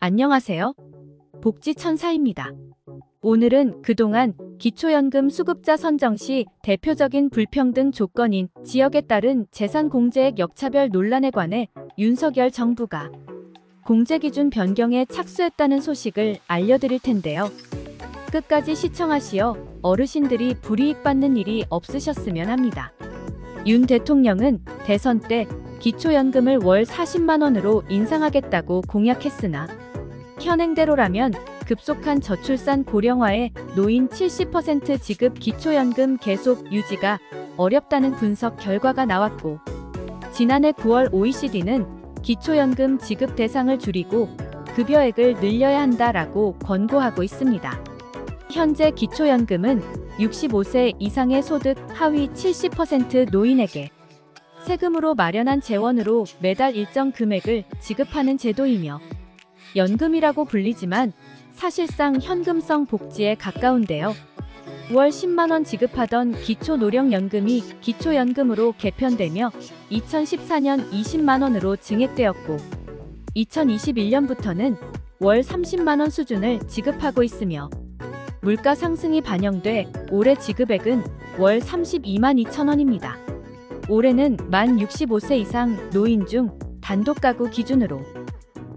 안녕하세요. 복지천사입니다. 오늘은 그동안 기초연금 수급자 선정 시 대표적인 불평등 조건인 지역에 따른 재산 공제액 역차별 논란에 관해 윤석열 정부가 공제기준 변경에 착수했다는 소식을 알려드릴 텐데요. 끝까지 시청하시어 어르신들이 불이익 받는 일이 없으셨으면 합니다. 윤 대통령은 대선 때 기초연금을 월 40만 원으로 인상하겠다고 공약했으나 현행대로라면 급속한 저출산 고령화에 노인 70% 지급 기초연금 계속 유지가 어렵다는 분석 결과가 나왔고, 지난해 9월 OECD는 기초연금 지급 대상을 줄이고 급여액을 늘려야 한다라고 권고하고 있습니다. 현재 기초연금은 65세 이상의 소득 하위 70% 노인에게 세금으로 마련한 재원으로 매달 일정 금액을 지급하는 제도이며, 연금이라고 불리지만 사실상 현금성 복지에 가까운데요. 월 10만 원 지급하던 기초노령연금이 기초연금으로 개편되며 2014년 20만 원으로 증액되었고, 2021년부터는 월 30만 원 수준을 지급하고 있으며, 물가 상승이 반영돼 올해 지급액은 월 32만 2천 원입니다. 올해는 만 65세 이상 노인 중 단독 가구 기준으로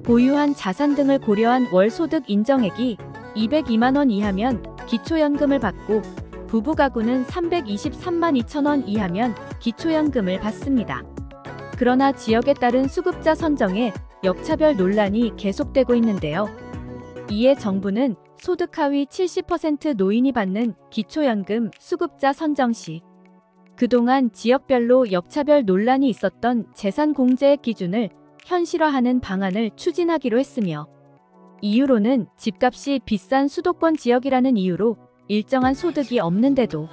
보유한 자산 등을 고려한 월 소득 인정액이 202만 원 이하면 기초연금을 받고, 부부 가구는 323만 2천 원 이하면 기초연금을 받습니다. 그러나 지역에 따른 수급자 선정에 역차별 논란이 계속되고 있는데요. 이에 정부는 소득 하위 70% 노인이 받는 기초연금 수급자 선정 시 그동안 지역별로 역차별 논란이 있었던 재산 공제액 기준을 현실화하는 방안을 추진하기로 했으며, 이유로는 집값이 비싼 수도권 지역이라는 이유로 일정한 소득이 없는데도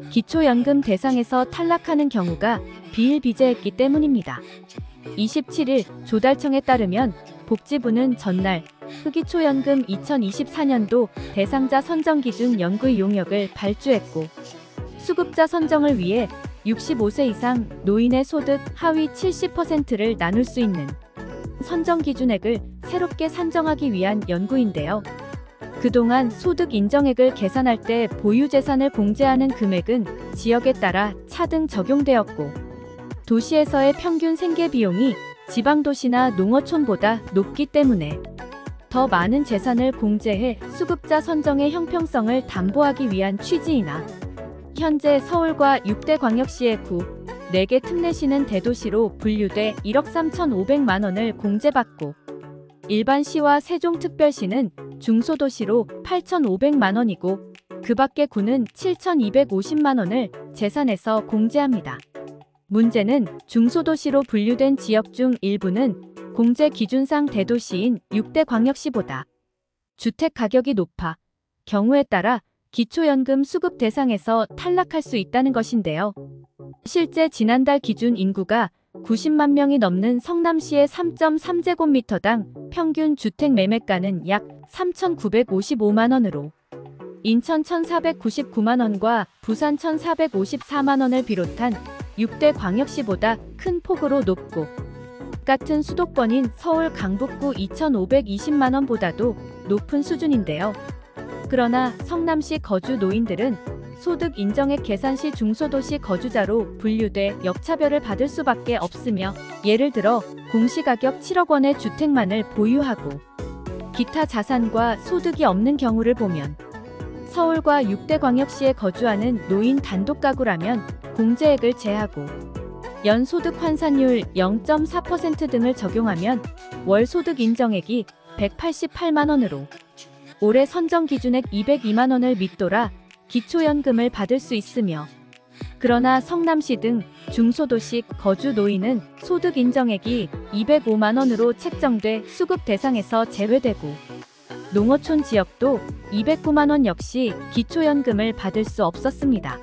기초연금 대상에서 탈락하는 경우가 비일비재했기 때문입니다. 27일 조달청에 따르면 복지부는 전날 흑기초연금 2024년도 대상자 선정 기준 연구의 용역을 발주했고, 수급자 선정을 위해 65세 이상 노인의 소득 하위 70%를 나눌 수 있는 선정 기준액을 새롭게 산정하기 위한 연구인데요. 그동안 소득 인정액을 계산할 때 보유 재산을 공제하는 금액은 지역에 따라 차등 적용되었고, 도시에서의 평균 생계 비용이 지방도시나 농어촌보다 높기 때문에 더 많은 재산을 공제해 수급자 선정의 형평성을 담보하기 위한 취지이나, 현재 서울과 6대 광역시의 구, 4개 특례시는 대도시로 분류돼 1억 3,500만 원을 공제받고, 일반 시와 세종특별시는 중소도시로 8,500만 원이고, 그 밖의 구는 7,250만 원을 재산에서 공제합니다. 문제는 중소도시로 분류된 지역 중 일부는 공제 기준상 대도시인 6대 광역시보다 주택 가격이 높아 경우에 따라 기초연금 수급 대상에서 탈락할 수 있다는 것인데요. 실제 지난달 기준 인구가 90만 명이 넘는 성남시의 3.3제곱미터당 평균 주택 매매가는 약 3,955만 원으로 인천 1,499만 원과 부산 1,454만 원을 비롯한 6대 광역시보다 큰 폭으로 높고, 같은 수도권인 서울 강북구 2,520만 원보다도 높은 수준인데요. 그러나 성남시 거주 노인들은 소득 인정액 계산 시 중소도시 거주자로 분류돼 역차별을 받을 수밖에 없으며, 예를 들어 공시가격 7억 원의 주택만을 보유하고 기타 자산과 소득이 없는 경우를 보면, 서울과 6대 광역시에 거주하는 노인 단독 가구라면 공제액을 제하고 연소득 환산율 0.4% 등을 적용하면 월 소득 인정액이 188만 원으로 올해 선정 기준액 202만 원을 밑돌아 기초연금을 받을 수 있으며, 그러나 성남시 등 중소도시 거주 노인은 소득 인정액이 205만 원으로 책정돼 수급 대상에서 제외되고, 농어촌 지역도 209만 원 역시 기초연금을 받을 수 없었습니다.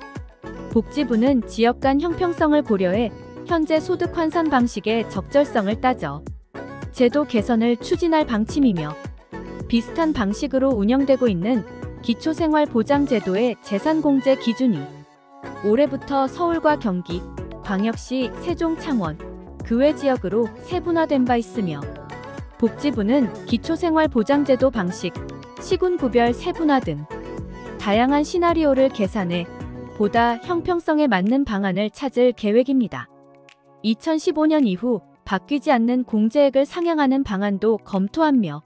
복지부는 지역 간 형평성을 고려해 현재 소득 환산 방식의 적절성을 따져 제도 개선을 추진할 방침이며, 비슷한 방식으로 운영되고 있는 기초생활보장제도의 재산공제 기준이 올해부터 서울과 경기, 광역시, 세종, 창원, 그 외 지역으로 세분화된 바 있으며, 복지부는 기초생활보장제도 방식, 시군구별 세분화 등 다양한 시나리오를 계산해 보다 형평성에 맞는 방안을 찾을 계획입니다. 2015년 이후 바뀌지 않는 공제액을 상향하는 방안도 검토하며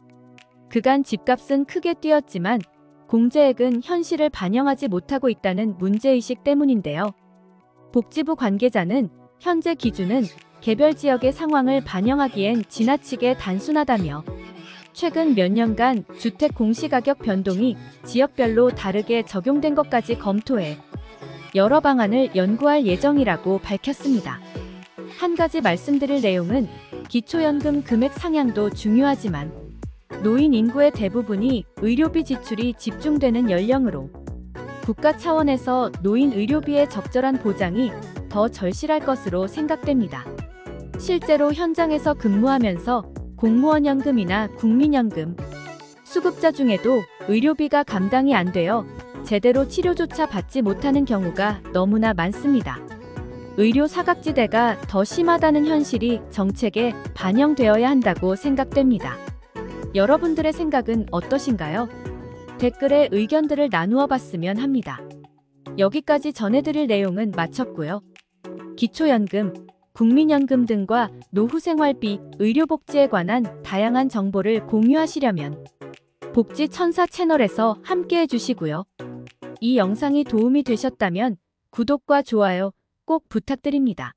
그간 집값은 크게 뛰었지만 공제액은 현실을 반영하지 못하고 있다는 문제의식 때문인데요. 복지부 관계자는 현재 기준은 개별 지역의 상황을 반영하기엔 지나치게 단순하다며 최근 몇 년간 주택 공시가격 변동이 지역별로 다르게 적용된 것까지 검토해 여러 방안을 연구할 예정이라고 밝혔습니다. 한 가지 말씀드릴 내용은 기초연금 금액 상향도 중요하지만 노인 인구의 대부분이 의료비 지출이 집중되는 연령으로 국가 차원에서 노인 의료비의 적절한 보장이 더 절실할 것으로 생각됩니다. 실제로 현장에서 근무하면서 공무원 연금이나 국민연금 수급자 중에도 의료비가 감당이 안 되어 제대로 치료조차 받지 못하는 경우가 너무나 많습니다. 의료 사각지대가 더 심하다는 현실이 정책에 반영되어야 한다고 생각됩니다. 여러분들의 생각은 어떠신가요? 댓글에 의견들을 나누어 봤으면 합니다. 여기까지 전해드릴 내용은 마쳤고요. 기초연금, 국민연금 등과 노후생활비, 의료복지에 관한 다양한 정보를 공유하시려면 복지천사 채널에서 함께해 주시고요. 이 영상이 도움이 되셨다면 구독과 좋아요 꼭 부탁드립니다.